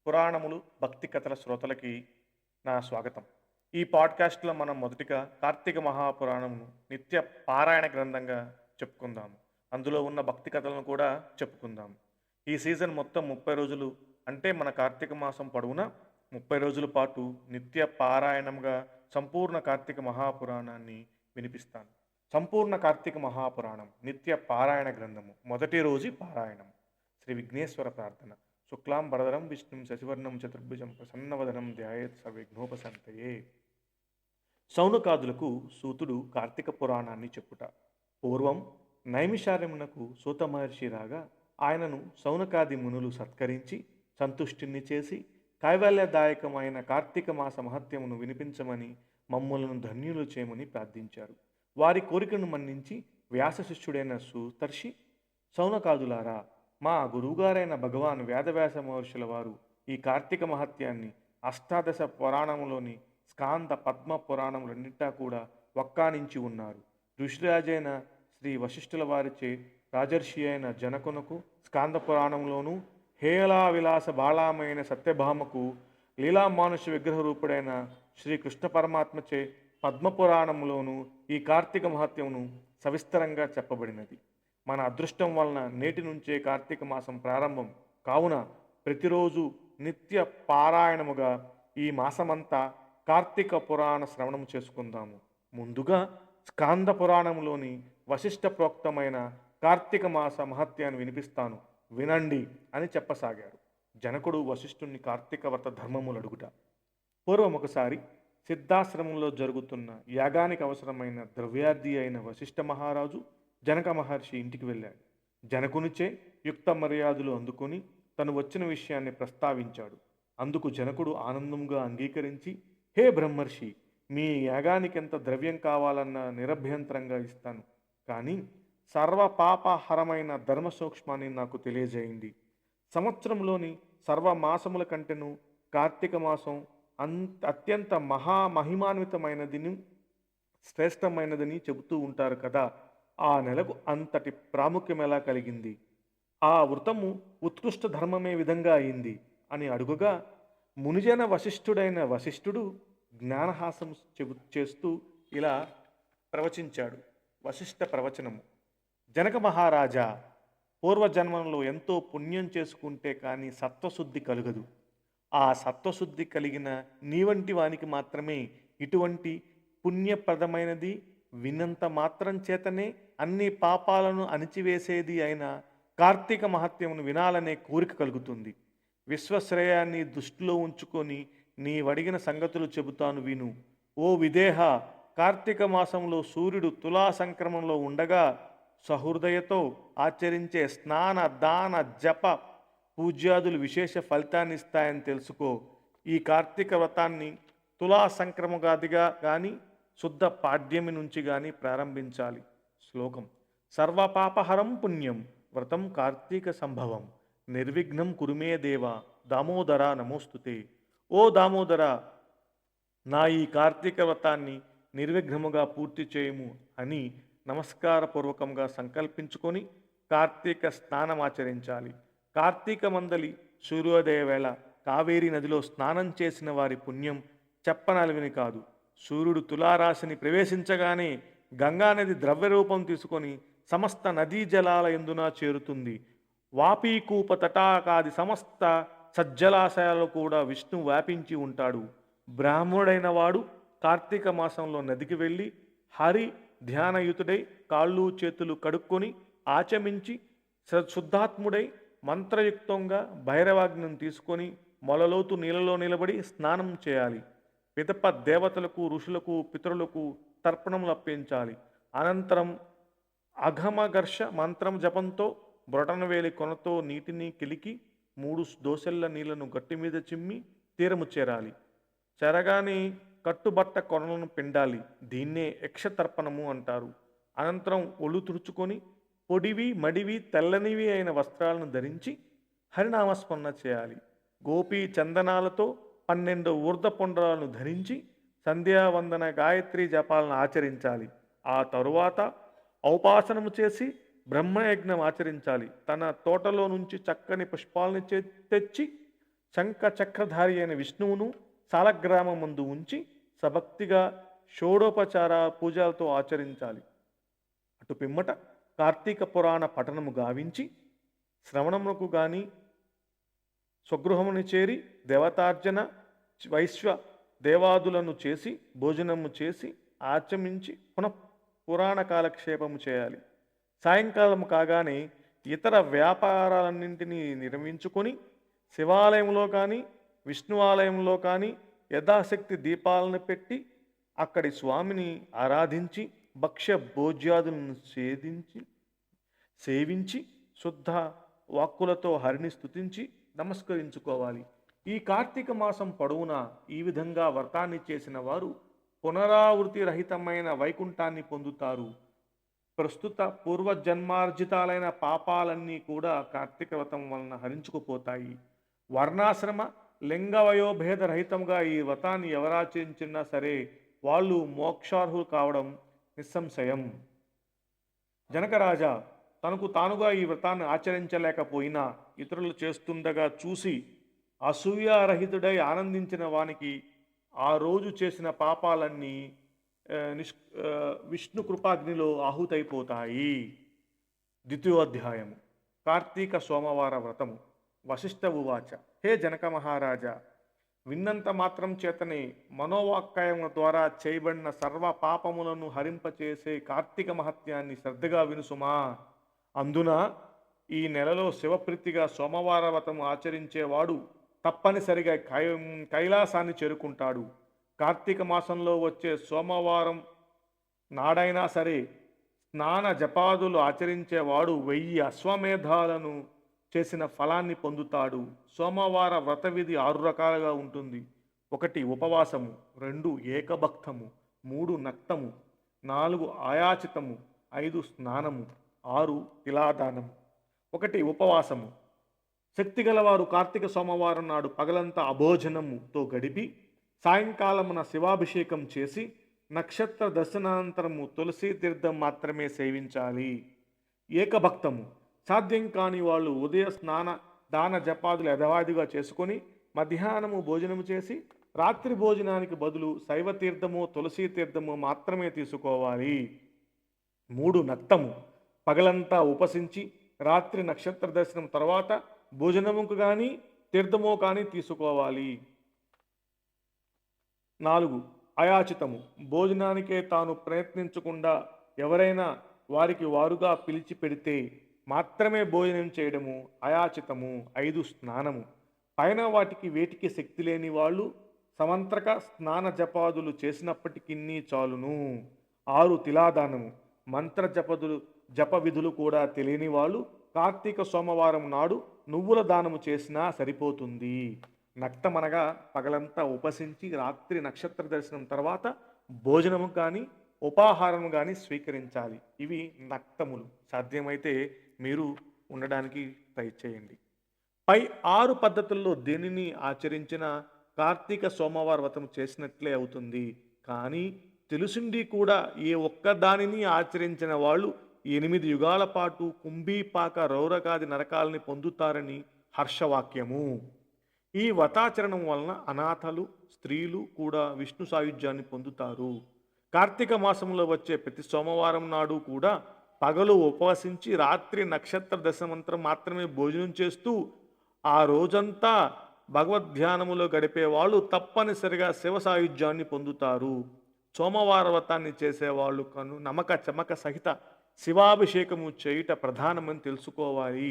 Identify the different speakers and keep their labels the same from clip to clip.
Speaker 1: పురాణములు, భక్తి కథల శ్రోతలకి నా స్వాగతం. ఈ పాడ్కాస్ట్‌లో మనం మొదటిగా కార్తీక మహాపురాణమును నిత్య పారాయణ గ్రంథంగా చెప్పుకుందాము. అందులో ఉన్న భక్తి కథలను కూడా చెప్పుకుందాము. ఈ సీజన్ మొత్తం 30 రోజులు అంటే మన కార్తీక మాసం పొడవునా 30 రోజుల పాటు నిత్య పారాయణంగా సంపూర్ణ కార్తీక మహాపురాణాన్ని వినిపిస్తాను. సంపూర్ణ కార్తీక మహాపురాణం నిత్య పారాయణ గ్రంథము మొదటి రోజు పారాయణం. శ్రీ విఘ్నేశ్వర ప్రార్థన. శుక్లాం వరదరం విష్ణుం శశివర్ణం చతుర్భుజం ప్రసన్నవదనం ధ్యాయేత్ సర్వవిఘ్నోపశాంతయే. శౌనకాదులకు సూతుడు కార్తీక పురాణాన్ని చెప్పుట. పూర్వం నైమిషారణ్యమునకు సూత మహర్షి రాగా ఆయనను శౌనకాది మునులు సత్కరించి సంతుష్టిని చేసి కైవల్యదాయకమైన కార్తీక మాస మహత్యమును వినిపించమని మమ్ములను ధన్యులు చేయమని ప్రార్థించారు. వారి కోరికను మన్నించి వ్యాస శిష్యుడైన సూతర్షి, శౌనకాదులారా, మా గురువుగారైన భగవాన్ వేదవ్యాస మహర్షుల వారు ఈ కార్తీక మహత్యాన్ని అష్టాదశ పురాణములోని స్కాంద పద్మ పురాణములన్నింటా కూడా వక్కానించి ఉన్నారు. ఋషిరాజైన శ్రీ వశిష్ఠుల వారిచే రాజర్షి అయిన జనకునకు స్కాంద పురాణంలోను, హేళా విలాస బాళామైన సత్యభామకు లీలామానుష విగ్రహ రూపుడైన శ్రీకృష్ణ పరమాత్మచే పద్మపురాణంలోను ఈ కార్తీక మహత్యమును సవిస్తరంగా చెప్పబడినది. మన అదృష్టం వలన నేటి నుంచే కార్తీక మాసం ప్రారంభం కావున ప్రతిరోజు నిత్య పారాయణముగా ఈ మాసమంతా కార్తీక పురాణ శ్రవణం చేసుకుందాము. ముందుగా స్కాంద పురాణంలోని వశిష్ఠ ప్రోక్తమైన కార్తీక మాస మహత్యాన్ని వినిపిస్తాను, వినండి అని చెప్పసాగారు. జనకుడు వశిష్ఠుని కార్తీక వ్రత ధర్మములు అడుగుట. పూర్వం ఒకసారి సిద్ధాశ్రమంలో జరుగుతున్న యాగానికి అవసరమైన ద్రవ్యార్థి అయిన వశిష్ఠ మహారాజు జనక మహర్షి ఇంటికి వెళ్ళాడు. జనకునిచే యుక్త మర్యాదలు అందుకొని తను వచ్చిన విషయాన్ని ప్రస్తావించాడు. అందుకు జనకుడు ఆనందంగా అంగీకరించి, హే బ్రహ్మర్షి, మీ యాగానికి ఎంత ద్రవ్యం కావాలన్న నిరభ్యంతరంగా ఇస్తాను, కానీ సర్వపాపహరమైన ధర్మ సూక్ష్మాన్ని నాకు తెలియజేయండి. సంవత్సరంలోని సర్వమాసముల కంటెను కార్తీక మాసం అత్యంత మహామహిమాన్వితమైనదిని శ్రేష్టమైనదని చెబుతూ ఉంటారు కదా, ఆ నెలకు అంతటి ప్రాముఖ్యం ఎలా కలిగింది? ఆ వృతము ఉత్కృష్ట ధర్మమే విధంగా అయింది అని అడుగుగా, మునిజన వశిష్ఠుడైన వశిష్ఠుడు జ్ఞానహాసం చేస్తూ ఇలా ప్రవచించాడు. వశిష్ఠ ప్రవచనము. జనక మహారాజా, పూర్వజన్మంలో ఎంతో పుణ్యం చేసుకుంటే కానీ సత్వశుద్ధి కలుగదు. ఆ సత్వశుద్ధి కలిగిన నీ వంటి వానికి మాత్రమే ఇటువంటి పుణ్యప్రదమైనది విన్నంత మాత్రం చేతనే అన్ని పాపాలను అణిచివేసేది అయిన కార్తీక మహత్యమును వినాలనే కోరిక కలుగుతుంది. విశ్వశ్రేయాన్ని దృష్టిలో ఉంచుకొని నీవడిగిన సంగతులు చెబుతాను విను. ఓ విదేహ, కార్తీక మాసంలో సూర్యుడు తులా సంక్రమంలో ఉండగా సహృదయతో ఆచరించే స్నాన దాన జప పూజ్యాదులు విశేష ఫలితాన్ని ఇస్తాయని తెలుసుకో. ఈ కార్తీక వ్రతాన్ని తులా సంక్రమగాదిగా కానీ శుద్ధ పాడ్యమి నుంచి కానీ ప్రారంభించాలి. శ్లోకం. సర్వపాపహరం పుణ్యం వ్రతం కార్తీక సంభవం నిర్విఘ్నం కురుమే దేవ దామోదర నమోస్తుతే. ఓ దామోదర, నా ఈ కార్తీక వ్రతాన్ని నిర్విఘ్నముగా పూర్తి చేయము అని నమస్కారపూర్వకంగా సంకల్పించుకొని కార్తీక స్నానం ఆచరించాలి. కార్తీక మందలి సూర్యోదయ వేళ కావేరీ నదిలో స్నానం చేసిన వారి పుణ్యం చెప్పనలవిని కాదు. సూర్యుడు తులారాశిని ప్రవేశించగానే గంగానది ద్రవ్య రూపం తీసుకొని సమస్త నదీ జలాల యందున చేరుతుంది. వాపీకూప తటాకాది సమస్త సజ్జలాశయాలు కూడా విష్ణు వ్యాపించి ఉంటాడు. బ్రాహ్మణుడైన వాడు కార్తీక మాసంలో నదికి వెళ్ళి హరి ధ్యానయుతుడై కాళ్ళు చేతులు కడుక్కొని ఆచమించి శుద్ధాత్ముడై మంత్రయుక్తంగా భైరవాగ్నం తీసుకొని మొలలోతు నీళ్ళలో నిలబడి స్నానం చేయాలి. పిదప దేవతలకు, ఋషులకు, పితరులకు తర్పణములు అర్పించాలి. అనంతరం అఘమఘర్ష మంత్రం జపంతో బ్రొటనవేలి కొనతో నీటిని కిలికి 3 దోసెళ్ల నీళ్లను గట్టి మీద చిమ్మి తీరము చేరాలి. చెరగానే కట్టుబట్ట కొనలను పిండాలి. దీన్నే యక్షతర్పణము అంటారు. అనంతరం ఒళ్ళు తుడుచుకొని పొడివి మడివి తెల్లనివి అయిన వస్త్రాలను ధరించి హరినామస్మరణ చేయాలి. గోపీ చందనాలతో 12 ఊర్ధపుండ్రాలను ధరించి సంధ్యావందన గాయత్రి జపాలను ఆచరించాలి. ఆ తరువాత ఔపాసనము చేసి బ్రహ్మయజ్ఞం ఆచరించాలి. తన తోటలో నుంచి చక్కని పుష్పాలను తెచ్చి శంఖ చక్రధారి అయిన విష్ణువును సాలగ్రామం ముందు ఉంచి సభక్తిగా షోడోపచార పూజలతో ఆచరించాలి. అటు పిమ్మట కార్తీక పురాణ పఠనము గావించి శ్రవణమునకు గాని స్వగృహముని చేరి దేవతార్జన వైశ్వ దేవాదులను చేసి భోజనము చేసి ఆచమించి పునః పురాణ కాలక్షేపము చేయాలి. సాయంకాలం కాగానే ఇతర వ్యాపారాలన్నింటినీ నిర్వహించుకొని శివాలయంలో కానీ విష్ణు ఆలయంలో కానీ యథాశక్తి దీపాలను పెట్టి అక్కడి స్వామిని ఆరాధించి భక్ష్య భోజ్యాదులను సేవించి శుద్ధ వాక్కులతో హరిని స్తుతించి నమస్కరించుకోవాలి. ఈ కార్తీక మాసం పొడవునా ఈ విధంగా వ్రతాన్ని చేసిన వారు పునరావృతి రహితమైన వైకుంఠాన్ని పొందుతారు. ప్రస్తుత పూర్వజన్మార్జితాలైన పాపాలన్నీ కూడా కార్తీక వ్రతం వలన హరించుకుపోతాయి. వర్ణాశ్రమ లింగ వయోభేద రహితంగా ఈ వ్రతాన్ని ఎవరాచరించినా సరే వాళ్ళు మోక్షార్హులు కావడం నిస్సంశయం. జనకరాజా తనకు తానుగా ఈ వ్రతాన్ని ఆచరించలేకపోయినా ఇతరులు చేస్తుండగా చూసి అసూయారహితుడై ఆనందించిన వానికి ఆ రోజు చేసిన పాపాలన్నీ విష్ణు కృపాగ్నిలో ఆహుతైపోతాయి. ద్వితీయోధ్యాయము కార్తీక సోమవార వ్రతము. వశిష్ఠ ఉవాచ, హే జనక మహారాజా, విన్నంత మాత్రం చేతనే మనోవాక్కాయముల ద్వారా చేయబడిన సర్వ పాపములను హరింపచేసే కార్తీక మహత్యాన్ని శ్రద్ధగా వినుసుమా. అందున ఈ నెలలో శివప్రీతిగా సోమవార వ్రతము ఆచరించేవాడు తప్పనిసరిగా కైలాసాన్ని చేరుకుంటాడు. కార్తీక మాసంలో వచ్చే సోమవారం నాడైనా సరే స్నాన జపాదులు ఆచరించేవాడు 1000 అశ్వమేధాలను చేసిన ఫలాన్ని పొందుతాడు. సోమవార వ్రత విధి 6 రకాలుగా ఉంటుంది. 1 ఉపవాసము, 2 ఏకభక్తము, 3 నక్తము, 4 ఆయాచితము, 5 స్నానము, 6 తిలాదానము. 1 ఉపవాసము. శక్తిగలవారు కార్తీక సోమవారం నాడు పగలంతా అభోజనముతో గడిపి సాయంకాలమున శివాభిషేకం చేసి నక్షత్ర దర్శనానంతరము తులసీ తీర్థం మాత్రమే సేవించాలి. ఏకభక్తము. సాధ్యం కాని వాళ్ళు ఉదయ స్నాన దాన జపాదులు యథావిధిగా చేసుకొని మధ్యాహ్నము భోజనము చేసి రాత్రి భోజనానికి బదులు శైవ తీర్థము తులసీ తీర్థము మాత్రమే తీసుకోవాలి. 3 నక్తము. పగలంతా ఉపసించి రాత్రి నక్షత్ర దర్శనం తర్వాత భోజనముకు కానీ తీర్థమో కానీ తీసుకోవాలి. 4 అయాచితము. భోజనానికే తాను ప్రయత్నించకుండా ఎవరైనా వారికి వారుగా పిలిచి పెడితే మాత్రమే భోజనం చేయడము అయాచితము. 5 స్నానము. పైన వేటికి శక్తి లేని వాళ్ళు సమంత్రక స్నాన జపాదులు చేసినప్పటికీ చాలును. 6 తిలాదానము. మంత్ర జప విధులు కూడా తెలియని వాళ్ళు కార్తీక సోమవారం నాడు నువ్వుల దానము చేసినా సరిపోతుంది. నక్తమనగా పగలంతా ఉపసించి రాత్రి నక్షత్ర దర్శనం తర్వాత భోజనము కానీ ఉపాహారము కానీ స్వీకరించాలి. ఇవి నక్తములు. సాధ్యమైతే మీరు ఉండడానికి ట్రై చేయండి. పై 6 పద్ధతుల్లో దేనిని ఆచరించిన కార్తీక సోమవార వ్రతం చేసినట్లే అవుతుంది. కానీ తెలుసుండి కూడా ఏ ఒక్క దానిని ఆచరించిన వాళ్ళు 8 యుగాల పాటు కుంభీపాక రౌరకాది నరకాలని పొందుతారని హర్షవాక్యము. ఈ వ్రతాచరణం వలన అనాథలు స్త్రీలు కూడా విష్ణు సాయుధ్యాన్ని పొందుతారు. కార్తీక మాసంలో వచ్చే ప్రతి సోమవారం నాడు కూడా పగలు ఉపవసించి రాత్రి నక్షత్ర దశమంత్రం మాత్రమే భోజనం చేస్తూ ఆ రోజంతా భగవద్ధ్యానములో గడిపే వాళ్ళు తప్పనిసరిగా శివ సాయుధ్యాన్ని పొందుతారు. సోమవార వ్రతాన్ని చేసేవాళ్ళు నమక చమక సహిత శివాభిషేకము చేయుట ప్రధానమని తెలుసుకోవాలి.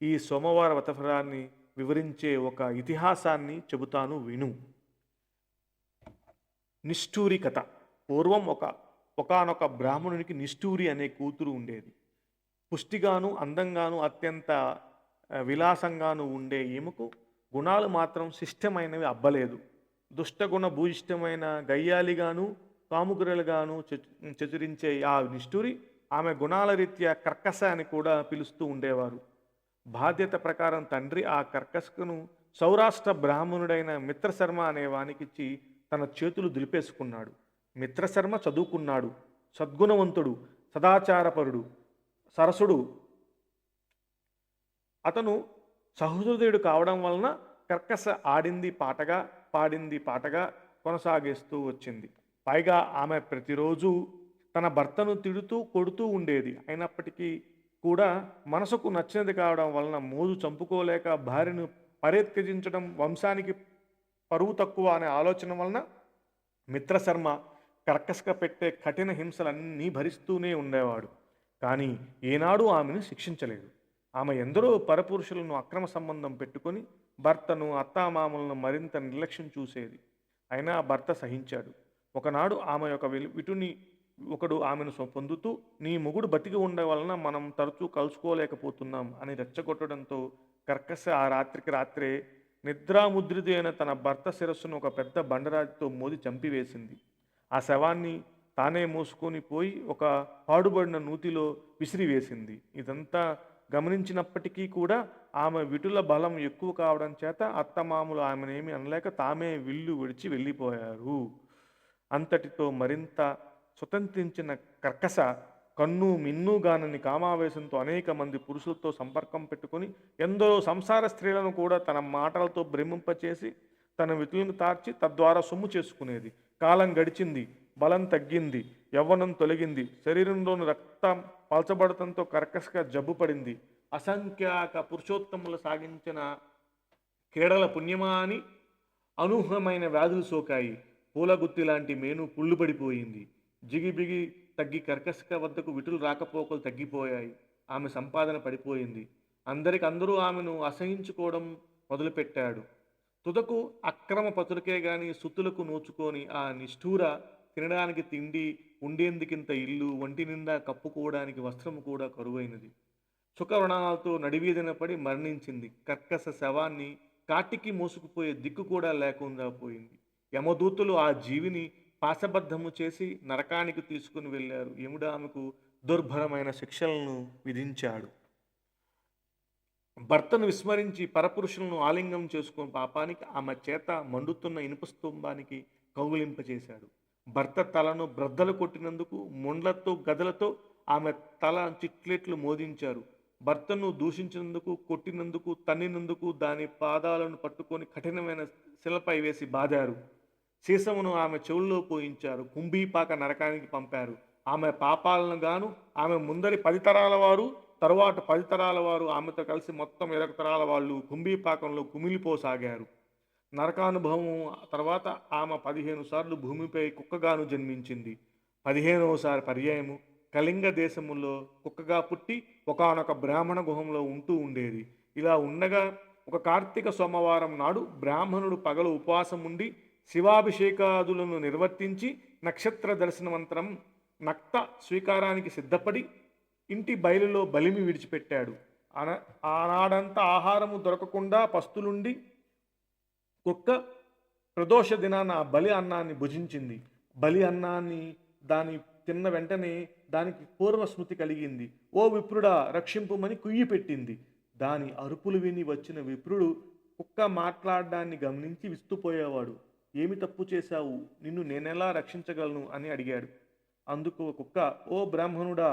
Speaker 1: ఈ సోమవార వ్రతఫలాన్ని వివరించే ఒక ఇతిహాసాన్ని చెబుతాను విను. నిష్ఠూరి కథ. పూర్వం ఒకానొక బ్రాహ్మణునికి నిష్ఠూరి అనే కూతురు ఉండేది. పుష్టిగాను అందంగాను అత్యంత విలాసంగాను ఉండే ఈమెకు గుణాలు మాత్రం శిష్టమైనవి అబ్బలేదు. దుష్టగుణ భూయిష్టమైన గయ్యాలిగాను కాముకురలుగాను చతురించే ఆ నిష్ఠూరి ఆమె గుణాల రీత్యా కర్కశ అని కూడా పిలుస్తూ ఉండేవారు. బాధ్యత ప్రకారం తండ్రి ఆ కర్కశకును సౌరాష్ట్ర బ్రాహ్మణుడైన మిత్రశర్మ అనే వానికిచ్చి తన చేతులు దులిపేసుకున్నాడు. మిత్రశర్మ చదువుకున్నాడు, సద్గుణవంతుడు, సదాచారపరుడు, సరసుడు. అతను సహృదయుడు కావడం వలన కర్కస ఆడింది పాటగా, పాడింది పాటగా కొనసాగిస్తూ వచ్చింది. పైగా ఆమె ప్రతిరోజు తన భర్తను తిడుతూ కొడుతూ ఉండేది. అయినప్పటికీ కూడా మనసుకు నచ్చినది కావడం వలన మోజు చంపుకోలేక భార్యను పరిత్యజించడం, వంశానికి పరువు తక్కువ అనే ఆలోచన వలన మిత్రశర్మ కర్కశగా పెట్టే కఠిన హింసలన్నీ భరిస్తూనే ఉండేవాడు. కానీ ఏనాడూ ఆమెను శిక్షించలేదు. ఆమె ఎందరో పరపురుషులను అక్రమ సంబంధం పెట్టుకొని భర్తను, అత్తామామలను మరింత నిర్లక్ష్యం చూసేది. అయినా భర్త సహించాడు. ఒకనాడు ఆమె యొక్క విటుని ఒకడు ఆమెను పొందుతూ, నీ మొగుడు బతికి ఉండే వలన మనం తరచూ కలుసుకోలేకపోతున్నాం అని రెచ్చగొట్టడంతో కర్కశ ఆ రాత్రికి రాత్రే నిద్రాముద్రిత అయిన తన భర్త శిరస్సును ఒక పెద్ద బండరాతితో మోది చంపివేసింది. ఆ శవాన్ని తానే మోసుకొని పోయి ఒక పాడుబడిన నూతిలో విసిరివేసింది. ఇదంతా గమనించినప్పటికీ కూడా ఆమె విటుల బలం ఎక్కువ కావడం చేత అత్తమామలు ఆమెనేమి అనలేక తామే విల్లు విడిచి వెళ్ళిపోయారు. అంతటితో మరింత స్వతంత్రించిన కర్కశ కన్ను మిన్నుగానని కామావేశంతో అనేక మంది పురుషులతో సంపర్కం పెట్టుకొని ఎందరో సంసార స్త్రీలను కూడా తన మాటలతో భ్రమింపచేసి తన వితులను తార్చి తద్వారా సొమ్ము చేసుకునేది. కాలం గడిచింది, బలం తగ్గింది, యవ్వనం తొలగింది, శరీరంలోని రక్తం పల్చబడటంతో కర్కశగా జబ్బు పడింది. అసంఖ్యాక పురుషోత్తములు సాగించిన క్రీడల పుణ్యమా అని అనూహ్యమైన వ్యాధులు సోకాయి. పూలగుత్తి లాంటి మేను పుళ్ళు పడిపోయింది. జిగిబిగి తగ్గి కర్కశక వద్దకు విటులు రాకపోకలు తగ్గిపోయాయి. ఆమె సంపాదన పడిపోయింది. అందరూ ఆమెను అసహించుకోవడం మొదలుపెట్టాడు. తుదకు అక్రమ పతులకే గాని సుత్తులకు నోచుకొని ఆ నిష్ఠూర తినడానికి తిండి, ఉండేందుకింత ఇల్లు, ఒంటి నిండా కప్పుకోవడానికి వస్త్రము కూడా కరువైనది. సుఖవ్రణాలతో నడివీధిన పడి మరణించింది. కర్కశ శవాన్ని కాటికి మోసుకుపోయే దిక్కు కూడా లేకుండా పోయింది. యమదూతులు ఆ జీవిని పాశబద్ధము చేసి నరకానికి తీసుకుని వెళ్ళారు. యముడు ఆమెకు దుర్భరమైన శిక్షలను విధించాడు. భర్తను విస్మరించి పరపురుషులను ఆలింగం చేసుకున్న పాపానికి ఆమె చేత మండుతున్న ఇనుప స్తంభానికి కౌగిలింపచేశాడు. భర్త తలను బ్రద్దలు కొట్టినందుకు ముండ్లతో గదలతో ఆమె తల చిట్లెట్లు మోదించారు. భర్తను దూషించినందుకు, కొట్టినందుకు, తన్నినందుకు దాని పాదాలను పట్టుకొని కఠినమైన శిలపై వేసి బాదారు. సీసమును ఆమె చెవుల్లో పోయించారు. కుంభీపాక నరకానికి పంపారు. ఆమె పాపాలను గాను ఆమె ముందరి 10 తరాల వారు, తరువాత 10 తరాల వారు ఆమెతో కలిసి మొత్తం 20 తరాల వాళ్ళు కుంభీపాకంలో కుమిలిపోసాగారు. నరకానుభవం తర్వాత ఆమె 15 సార్లు భూమిపై కుక్కగాను జన్మించింది. 15వసారి పర్యాయము కళింగ దేశములో కుక్కగా పుట్టి ఒకానొక బ్రాహ్మణ గుహంలో ఉంటూ ఉండేది. ఇలా ఉండగా ఒక కార్తీక సోమవారం నాడు బ్రాహ్మణుడు పగలు ఉపవాసం ఉండి శివాభిషేకాదులను నిర్వర్తించి నక్షత్ర దర్శనమంతరం నక్త స్వీకారానికి సిద్ధపడి ఇంటి బయలులో బలిమి విడిచిపెట్టాడు. ఆనాడంతా ఆహారము దొరకకుండా పస్తులుండి కుక్క ప్రదోష దినాన ఆ బలి అన్నాన్ని భుజించింది. బలి అన్నాన్ని దాని తిన్న వెంటనే దానికి పూర్వస్మృతి కలిగింది. ఓ విప్రుడా, రక్షింపుమని కుయ్యి పెట్టింది. దాని అరుపులు విని వచ్చిన విప్రుడు కుక్క మాట్లాడడాన్ని గమనించి విస్తుపోయేవాడు. ఏమి తప్పు చేశావు, నిన్ను నేనెలా రక్షించగలను అని అడిగాడు. అందుకు కుక్క, ఓ బ్రాహ్మణుడా,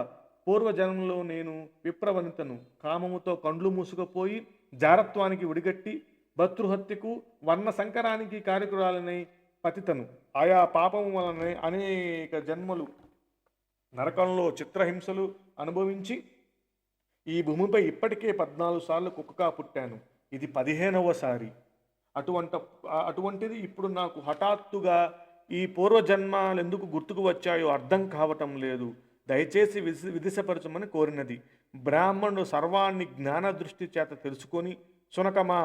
Speaker 1: పూర్వజన్మలో నేను విప్రవనితను, కామముతో కండ్లు మూసుకుపోయి జారత్వానికి విడిగట్టి భర్తృహత్యకు వర్ణ సంకరానికి కారకురాలనై పతితను. ఆయా పాపము వలన అనేక జన్మలు నరకంలో చిత్రహింసలు అనుభవించి ఈ భూమిపై ఇప్పటికే 14 సార్లు కుక్కగా పుట్టాను. ఇది 15వసారి. అటువంటిది ఇప్పుడు నాకు హఠాత్తుగా ఈ పూర్వజన్మాలు ఎందుకు గుర్తుకు వచ్చాయో అర్థం కావటం లేదు. దయచేసి విదిశపరచమని కోరినది. బ్రాహ్మణుడు సర్వాన్ని జ్ఞాన దృష్టి చేత తెలుసుకొని, సునకమా,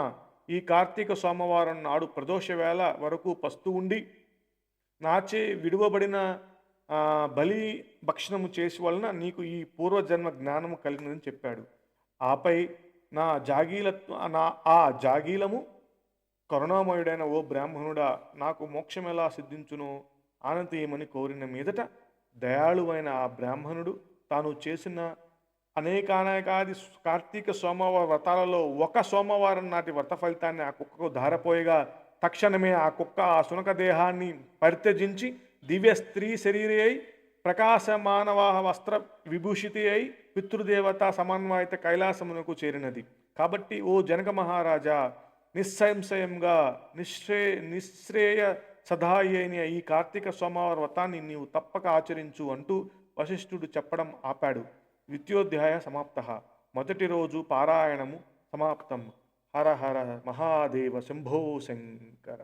Speaker 1: ఈ కార్తీక సోమవారం నాడు ప్రదోష వేళ వరకు పస్తు ఉండి నాచే విడువబడిన బలి భక్షణము చేసి వలన నీకు ఈ పూర్వజన్మ జ్ఞానము కలిగినదని చెప్పాడు. ఆపై ఆ జాగీలము కరుణామయుడైన ఓ బ్రాహ్మణుడా, నాకు మోక్షం ఎలా సిద్ధించునో ఆనందీయమని కోరిన మీదట దయాళువైన ఆ బ్రాహ్మణుడు తాను చేసిన అనేకాది కార్తీక సోమవార వ్రతాలలో ఒక సోమవారం నాటి వ్రత ఫలితాన్ని ఆ కుక్కకు ధారపోయగా తక్షణమే ఆ కుక్క ఆ శునక దేహాన్ని పరిత్యజించి దివ్య స్త్రీ శరీరి అయి ప్రకాశమానవాహ వస్త్ర విభూషితి అయి పితృదేవత సమన్వయిత కైలాసమునకు చేరినది. కాబట్టి ఓ జనక మహారాజా, నిస్సంశయంగా నిశ్రేయ సదాయి అయిన ఈ కార్తీక సోమవార వ్రతాన్ని నీవు తప్పక ఆచరించు అంటూ వశిష్ఠుడు చెప్పడం ఆపాడు. ద్వితీయోధ్యాయ సమాప్త. మొదటి రోజు పారాయణము సమాప్తం. హర హర మహాదేవ శంభో శంకర.